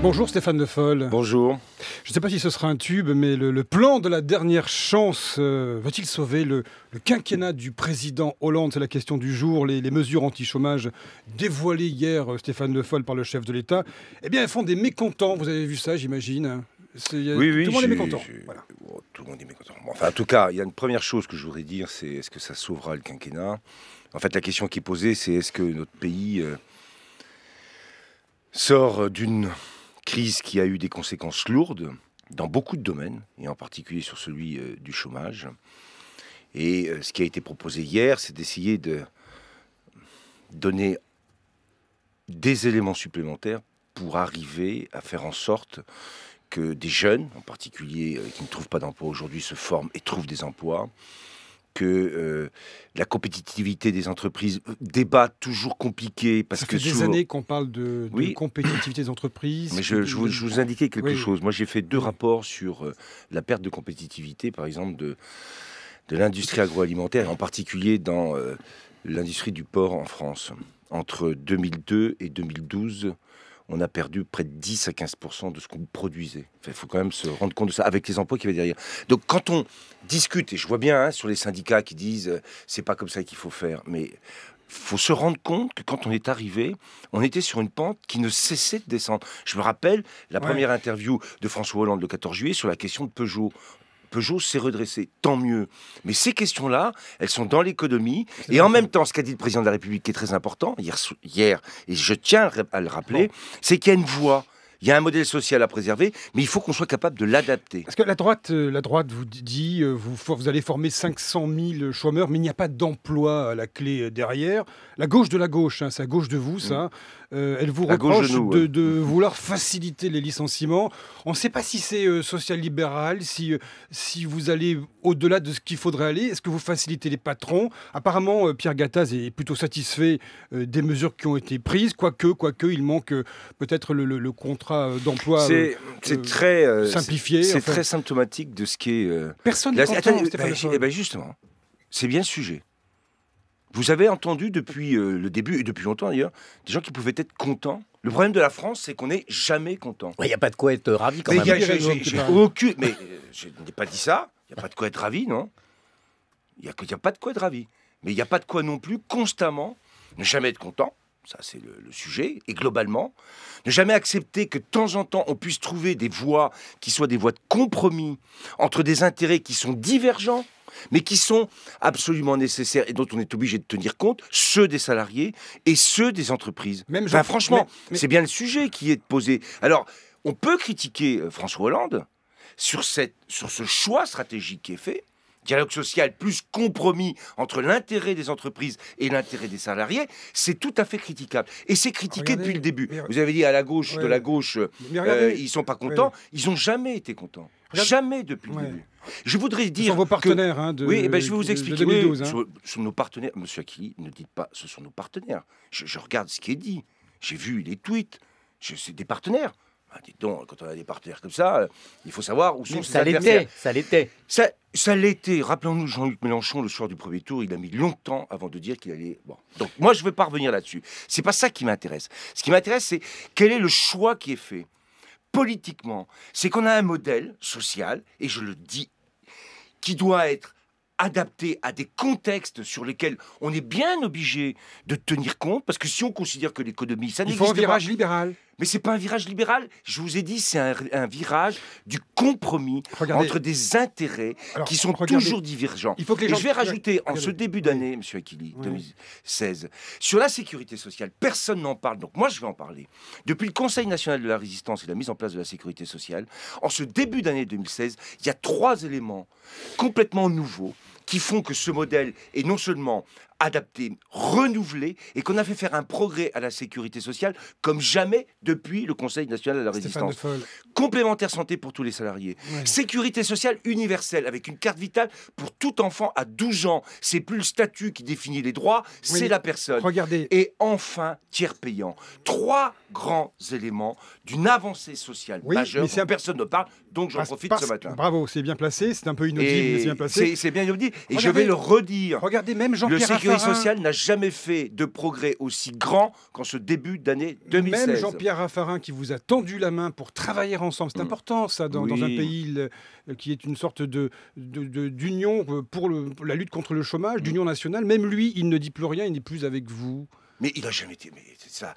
Bonjour Stéphane Le Foll. Bonjour. Je ne sais pas si ce sera un tube, mais le plan de la dernière chance va-t-il sauver le quinquennat du président Hollande? C'est la question du jour. Les mesures anti-chômage dévoilées hier, Stéphane Le Foll, par le chef de l'État, eh bien, elles font des mécontents. Vous avez vu ça, j'imagine? Oui, tout le monde est mécontent. Voilà. Oh, tout le monde est mécontent. Bon, enfin, en tout cas, il y a une première chose que je voudrais dire, c'est est-ce que ça sauvera le quinquennat? En fait, la question qui est posée, c'est est-ce que notre pays sort d'une crise qui a eu des conséquences lourdes dans beaucoup de domaines, et en particulier sur celui du chômage. Et ce qui a été proposé hier, c'est d'essayer de donner des éléments supplémentaires pour arriver à faire en sorte que des jeunes, en particulier qui ne trouvent pas d'emploi aujourd'hui, se forment et trouvent des emplois, que la compétitivité des entreprises, débat toujours compliqué. Parce ça fait des années qu'on parle de compétitivité des entreprises. Mais je vous indiquais quelque chose. Moi, j'ai fait 2 rapports sur la perte de compétitivité, par exemple, de l'industrie agroalimentaire, et en particulier dans l'industrie du porc en France. Entre 2002 et 2012, on a perdu près de 10 à 15% de ce qu'on produisait. Il faut quand même se rendre compte de ça, avec les emplois qu'il y avait derrière. Donc quand on discute, et je vois bien sur les syndicats qui disent c'est pas comme ça qu'il faut faire, mais il faut se rendre compte que quand on est arrivé, on était sur une pente qui ne cessait de descendre. Je me rappelle la première interview de François Hollande le 14 juillet sur la question de Peugeot. Peugeot s'est redressé, tant mieux. Mais ces questions-là, elles sont dans l'économie. Et en même temps, ce qu'a dit le président de la République, qui est très important, hier et je tiens à le rappeler, c'est qu'il y a une voie. Il y a un modèle social à préserver, mais il faut qu'on soit capable de l'adapter. Parce que la droite vous dit, vous allez former 500 000 chômeurs, mais il n'y a pas d'emploi à la clé derrière. La gauche de la gauche, c'est à gauche de vous, ça. Elle vous reproche de vouloir faciliter les licenciements. On ne sait pas si c'est social-libéral, si vous allez au-delà de ce qu'il faudrait aller. Est-ce que vous facilitez les patrons? Apparemment, Pierre Gattaz est plutôt satisfait des mesures qui ont été prises, quoique il manque peut-être le contrat d'emploi très simplifié. C'est très symptomatique de ce qui est... Personne n'est content, justement, c'est bien le sujet. Vous avez entendu depuis le début, et depuis longtemps d'ailleurs, des gens qui pouvaient être contents. Le problème de la France, c'est qu'on n'est jamais content. Il n'y a pas de quoi être ravi quand mais même. Mais je n'ai pas dit ça. Il n'y a pas de quoi être ravi, non? Il n'y a pas de quoi être ravi. Mais il n'y a pas de quoi non plus constamment ne jamais être content. Ça, c'est le sujet. Et globalement, ne jamais accepter que de temps en temps, on puisse trouver des voies qui soient des voies de compromis entre des intérêts qui sont divergents, mais qui sont absolument nécessaires et dont on est obligé de tenir compte, ceux des salariés et ceux des entreprises. Franchement, c'est bien le sujet qui est posé. Alors, on peut critiquer François Hollande sur ce choix stratégique qui est fait. Dialogue social plus compromis entre l'intérêt des entreprises et l'intérêt des salariés, c'est tout à fait critiquable. Et c'est critiqué depuis le début. Vous avez dit à la gauche, de la gauche, ils ne sont pas contents. Ils n'ont jamais été contents. Jamais depuis le début. Je voudrais dire... Ce sont vos partenaires je vais vous expliquer. De 2012, sont nos partenaires. Monsieur Achili, ne dites pas ce sont nos partenaires. Je regarde ce qui est dit. J'ai vu les tweets. C'est des partenaires. Dites donc, quand on a des partenaires comme ça, il faut savoir où sont ses adversaires. Ça l'était. Ça l'était. Rappelons-nous Jean-Luc Mélenchon, le soir du premier tour, il a mis longtemps avant de dire qu'il allait... Bon. Donc moi, je ne vais pas revenir là-dessus. C'est pas ça qui m'intéresse. Ce qui m'intéresse, c'est quel est le choix qui est fait politiquement. C'est qu'on a un modèle social, et je le dis, qui doit être adapté à des contextes sur lesquels on est bien obligé de tenir compte, parce que si on considère que l'économie, ça n'existe pas... Il faut un virage libéral. Mais c'est pas un virage libéral, je vous ai dit, c'est un virage du compromis entre des intérêts qui sont toujours divergents. Il faut que les gens... Et je vais rajouter, en ce début d'année, M. Achili, 2016, sur la sécurité sociale, personne n'en parle, donc moi je vais en parler. Depuis le Conseil national de la résistance et la mise en place de la sécurité sociale, en ce début d'année 2016, il y a 3 éléments complètement nouveaux qui font que ce modèle est non seulement adapté, renouvelé, et qu'on a fait faire un progrès à la sécurité sociale comme jamais depuis le Conseil national de la résistance. Complémentaire santé pour tous les salariés. Sécurité sociale universelle, avec une carte vitale pour tout enfant à 12 ans. C'est plus le statut qui définit les droits, c'est la personne. Et enfin, tiers payant. 3 grands éléments d'une avancée sociale majeure dont personne ne parle, donc j'en profite ce matin. Bravo, c'est bien placé, c'est un peu inaudible, mais c'est bien placé. C'est bien inaudible, et je vais le redire. Regardez, même Jean-Pierre sécurité sociale n'a jamais fait de progrès aussi grand qu'en ce début d'année 2016. Même Jean-Pierre Raffarin qui vous a tendu la main pour travailler ensemble, c'est important ça, dans un pays qui est une sorte d'union pour la lutte contre le chômage, d'union nationale. Même lui, il ne dit plus rien, il n'est plus avec vous. Mais il n'a jamais été... Mais ça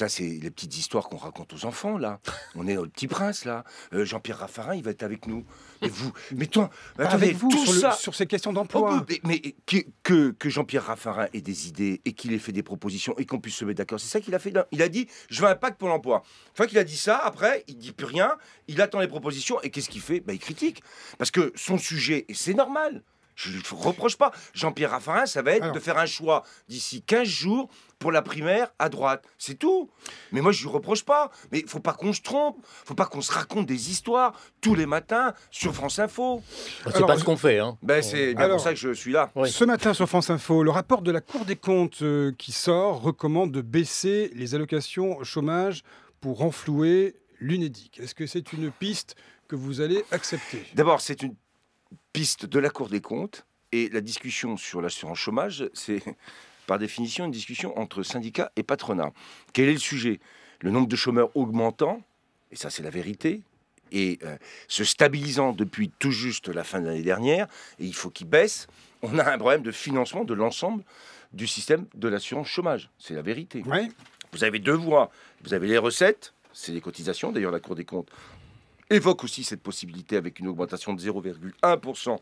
c'est les petites histoires qu'on raconte aux enfants, là. On est dans Le Petit Prince, là. Jean-Pierre Raffarin, il va être avec nous. Mais vous... Mais toi... Attendez, avec vous, tout ça... sur ces questions d'emploi. Mais que Jean-Pierre Raffarin ait des idées et qu'il ait fait des propositions et qu'on puisse se mettre d'accord, c'est ça qu'il a fait. Il a dit, je veux un pacte pour l'emploi. Une fois qu'il a dit ça, après, il dit plus rien, il attend les propositions, et qu'est-ce qu'il fait? Il critique. Parce que son sujet, et c'est normal, je ne lui reproche pas. Jean-Pierre Raffarin, ça va être de faire un choix d'ici 15 jours pour la primaire à droite. C'est tout. Mais moi, je ne lui reproche pas. Mais il ne faut pas qu'on se trompe. Il ne faut pas qu'on se raconte des histoires tous les matins sur France Info. C'est pas ce qu'on fait. Hein. C'est bien pour ça que je suis là. Oui. Ce matin sur France Info, le rapport de la Cour des comptes qui sort recommande de baisser les allocations chômage pour renflouer l'UNEDIC. Est-ce que c'est une piste que vous allez accepter? D'abord, c'est une piste de la Cour des comptes, et la discussion sur l'assurance chômage, c'est par définition une discussion entre syndicats et patronat. Quel est le sujet? Le nombre de chômeurs augmentant, et ça c'est la vérité, et se stabilisant depuis tout juste la fin de l'année dernière, et il faut qu'il baisse. On a un problème de financement de l'ensemble du système de l'assurance chômage. C'est la vérité. Oui. Vous avez deux voies. Vous avez les recettes, c'est les cotisations, d'ailleurs la Cour des comptes évoque aussi cette possibilité avec une augmentation de 0,1%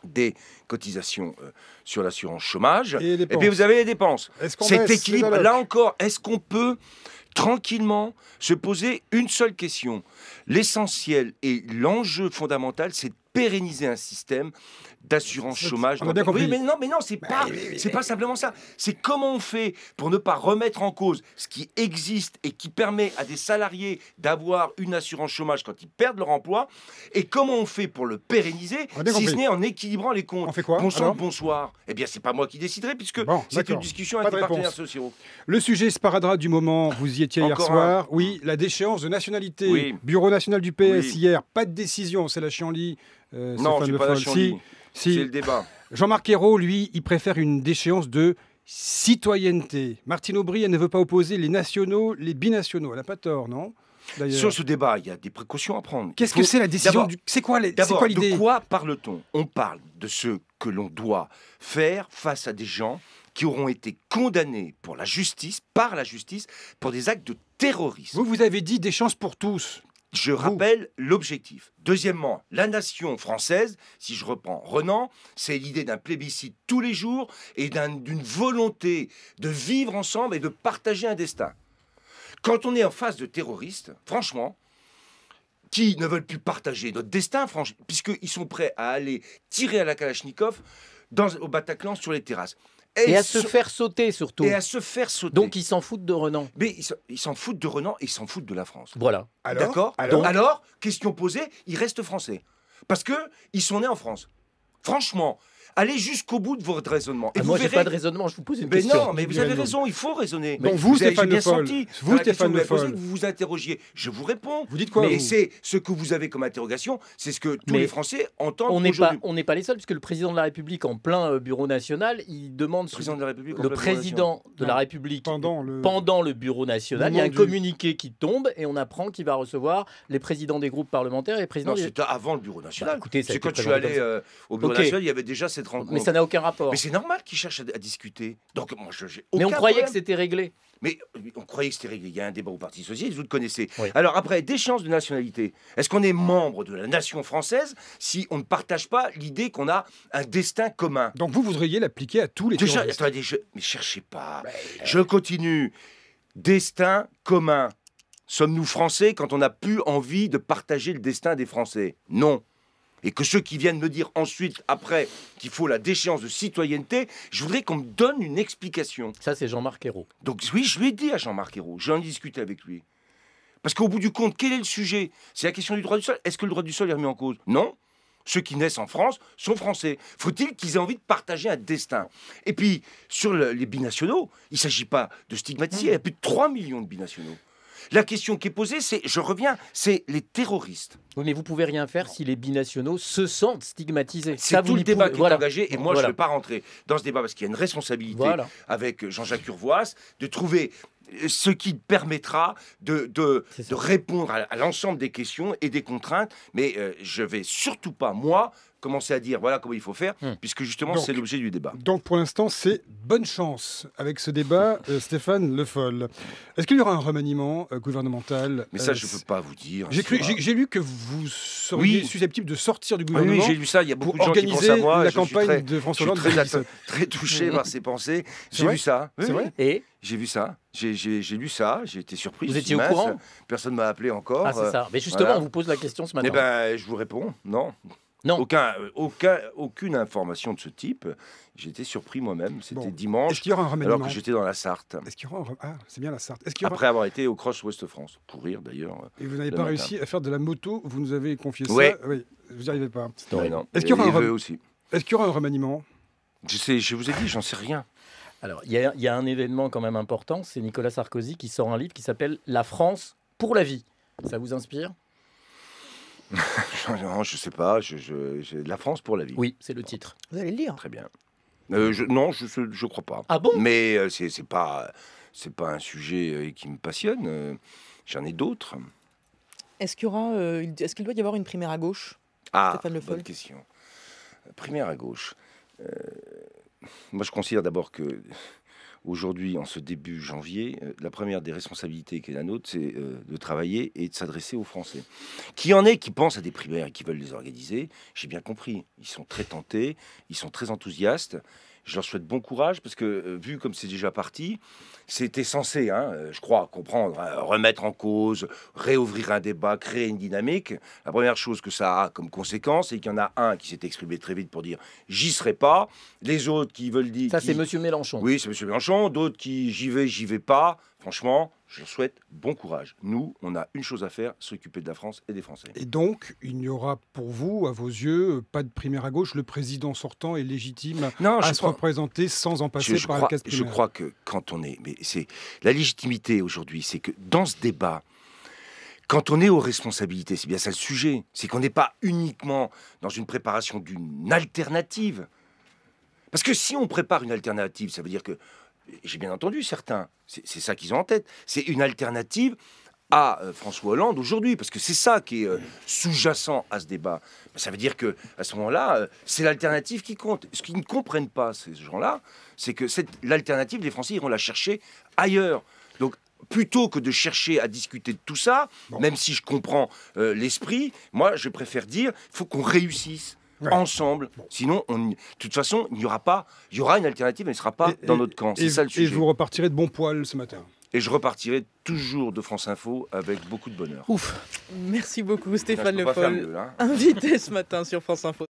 des cotisations sur l'assurance chômage. Et puis vous avez les dépenses. Cet équilibre, là encore, est-ce qu'on peut tranquillement se poser une seule question? L'essentiel et l'enjeu fondamental, c'est de pérenniser un système d'assurance chômage. On a bien compris. Oui, mais non, c'est pas simplement ça. C'est comment on fait pour ne pas remettre en cause ce qui existe et qui permet à des salariés d'avoir une assurance chômage quand ils perdent leur emploi, et comment on fait pour le pérenniser, si ce n'est en équilibrant les comptes. On fait quoi? Bonsoir. Eh bien, c'est pas moi qui déciderai, puisque c'est une discussion avec les partenaires sociaux. Le sujet sparadrap du moment, vous y étiez hier soir. Oui, la déchéance de nationalité. Oui. Bureau national du PS hier, pas de décision, c'est la chienlit. Non, c'est pas la chienlit. C'est le débat. Jean-Marc Ayrault, lui, il préfère une déchéance de citoyenneté. Martine Aubry, elle ne veut pas opposer les nationaux, les binationaux. Elle n'a pas tort, non? Sur ce débat, il y a des précautions à prendre. Qu'est-ce que c'est la décision C'est quoi l'idée? De quoi parle-t-on? On parle de ce que l'on doit faire face à des gens qui auront été condamnés par la justice, pour des actes de terrorisme. Vous avez dit des chances pour tous. Je rappelle l'objectif. Deuxièmement, la nation française, si je reprends Renan, c'est l'idée d'un plébiscite tous les jours et d'une volonté de vivre ensemble et de partager un destin. Quand on est en face de terroristes, franchement, qui ne veulent plus partager notre destin, puisqu'ils sont prêts à aller tirer à la Kalachnikov au Bataclan sur les terrasses. Et à se faire sauter, surtout. Et à se faire sauter. Donc, ils s'en foutent de Renan. Mais ils s'en foutent de Renan et ils s'en foutent de la France. Voilà. D'accord. Alors, question posée, ils restent français. Parce qu'ils sont nés en France. Franchement, allez jusqu'au bout de votre raisonnement. Et moi, je n'ai pas de raisonnement, je vous pose une question. Non, mais vous avez raison, il faut raisonner. Donc vous, Stéphane Le Foll, vous vous interrogiez, je vous réponds. Vous dites quoi? Mais c'est ce que vous avez comme interrogation, c'est ce que tous les Français entendent aujourd'hui. On n'est pas les seuls, puisque le président de la République, en plein bureau national, il demande... Le président de la République, pendant le bureau national, il y a un communiqué qui tombe, et on apprend qu'il va recevoir les présidents des groupes parlementaires et les présidents... Non, c'était avant le bureau national. Écoutez, c'est quand je suis allé au bureau national, il y avait déjà cette rencontre. Mais ça n'a aucun rapport. Mais c'est normal qu'ils cherchent à discuter. Donc moi, j'ai aucun Mais on croyait problème. que c'était réglé. Mais on croyait que c'était réglé. Il y a un débat au Parti Socialiste, vous le connaissez. Oui. Alors après, déchéance de nationalité. Est-ce qu'on est membre de la nation française si on ne partage pas l'idée qu'on a un destin commun? Donc vous voudriez l'appliquer à tous les terroristes? Attendez, mais cherchez pas. Je continue. Destin commun. Sommes-nous Français quand on n'a plus envie de partager le destin des Français? Non. Et que ceux qui viennent me dire ensuite, après, qu'il faut la déchéance de citoyenneté, je voudrais qu'on me donne une explication. Ça, c'est Jean-Marc Ayrault. Donc oui, je lui ai dit à Jean-Marc Ayrault, j'en ai discuté avec lui. Parce qu'au bout du compte, quel est le sujet? C'est la question du droit du sol. Est-ce que le droit du sol est remis en cause? Non. Ceux qui naissent en France sont français. Faut-il qu'ils aient envie de partager un destin? Et puis, sur les binationaux, il ne s'agit pas de stigmatiser. Il y a plus de 3 millions de binationaux. La question qui est posée, c'est, je reviens, c'est les terroristes. Oui, mais vous pouvez rien faire si les binationaux se sentent stigmatisés. C'est tout le débat qui est engagé, et moi je ne vais pas rentrer dans ce débat parce qu'il y a une responsabilité avec Jean-Jacques Urvoas de trouver ce qui permettra de répondre à l'ensemble des questions et des contraintes, mais je ne vais surtout pas, moi, commencer à dire voilà comment il faut faire, puisque justement c'est l'objet du débat. Donc pour l'instant, c'est bonne chance avec ce débat, Stéphane Le Foll. Est-ce qu'il y aura un remaniement gouvernemental? Mais ça, je ne peux pas vous dire. J'ai lu que vous seriez susceptible de sortir du gouvernement. Oui, j'ai lu ça. Il y a beaucoup de gens qui pensent à moi. La campagne de François Hollande. Je suis très touché par ces pensées. J'ai vu ça. C'est vrai. Et j'ai vu ça. J'ai lu ça. J'ai été surpris. Vous étiez au courant? Personne ne m'a appelé encore. Ah, c'est ça. Mais justement, on vous pose la question ce matin. Eh ben, je vous réponds. Non. Aucune information de ce type. J'ai été surpris moi-même. C'était dimanche. Est-ce qu'il y aura un remaniement? Alors que j'étais dans la Sarthe. Est-ce qu'il y aura c'est bien la Sarthe. Après avoir été au Cross Ouest France, pour rire d'ailleurs. Et vous n'avez pas réussi à faire de la moto? Vous nous avez confié ça. Oui, vous n'y arrivez pas. Non. Est-ce qu'il y aura un remaniement? Je vous ai dit, j'en sais rien. Alors, il y a un événement quand même important. C'est Nicolas Sarkozy qui sort un livre qui s'appelle La France pour la vie. Ça vous inspire? Non, je sais pas. La France pour la vie. Oui, c'est le titre. Vous allez le lire? Très bien. Non, je crois pas. Ah bon? Mais c'est pas un sujet qui me passionne. J'en ai d'autres. Est-ce qu'il doit y avoir une primaire à gauche? Stéphane Le Foll. Bonne question. Primaire à gauche. Moi, je considère d'abord que aujourd'hui, en ce début janvier, la première des responsabilités qui est la nôtre, c'est de travailler et de s'adresser aux Français. Qui pensent à des primaires et qui veulent les organiser, j'ai bien compris. Ils sont très tentés, ils sont très enthousiastes. Je leur souhaite bon courage parce que, vu comme c'est déjà parti, c'était censé, je crois, comprendre, remettre en cause, réouvrir un débat, créer une dynamique. La première chose que ça a comme conséquence, c'est qu'il y en a un qui s'est exprimé très vite pour dire « j'y serai pas ». Les autres qui veulent dire... Ça, c'est Monsieur Mélenchon. Oui, c'est Monsieur Mélenchon. D'autres qui « j'y vais pas ». Franchement, je leur souhaite bon courage. Nous, on a une chose à faire, s'occuper de la France et des Français. Et donc, il n'y aura pour vous, à vos yeux, pas de primaire à gauche. Le président sortant est légitime à se représenter sans en passer par la case primaire. Je crois que quand on est... Mais c'est la légitimité aujourd'hui, c'est que dans ce débat, quand on est aux responsabilités, c'est bien ça le sujet, c'est qu'on n'est pas uniquement dans une préparation d'une alternative. Parce que si on prépare une alternative, ça veut dire que, j'ai bien entendu certains, c'est ça qu'ils ont en tête, c'est une alternative à François Hollande aujourd'hui, parce que c'est ça qui est sous-jacent à ce débat. Ça veut dire que à ce moment-là, c'est l'alternative qui compte. Ce qu'ils ne comprennent pas, ces gens-là, c'est que l'alternative, les Français iront la chercher ailleurs. Donc, plutôt que de chercher à discuter de tout ça, même si je comprends l'esprit, moi, je préfère dire, il faut qu'on réussisse. Ensemble, sinon, de toute façon, il y aura une alternative, mais elle ne sera pas dans notre camp. C'est ça le sujet. Et vous repartirez de bon poil ce matin. Et je repartirai toujours de France Info avec beaucoup de bonheur. Ouf. Merci beaucoup Stéphane Le Foll, invité ce matin sur France Info.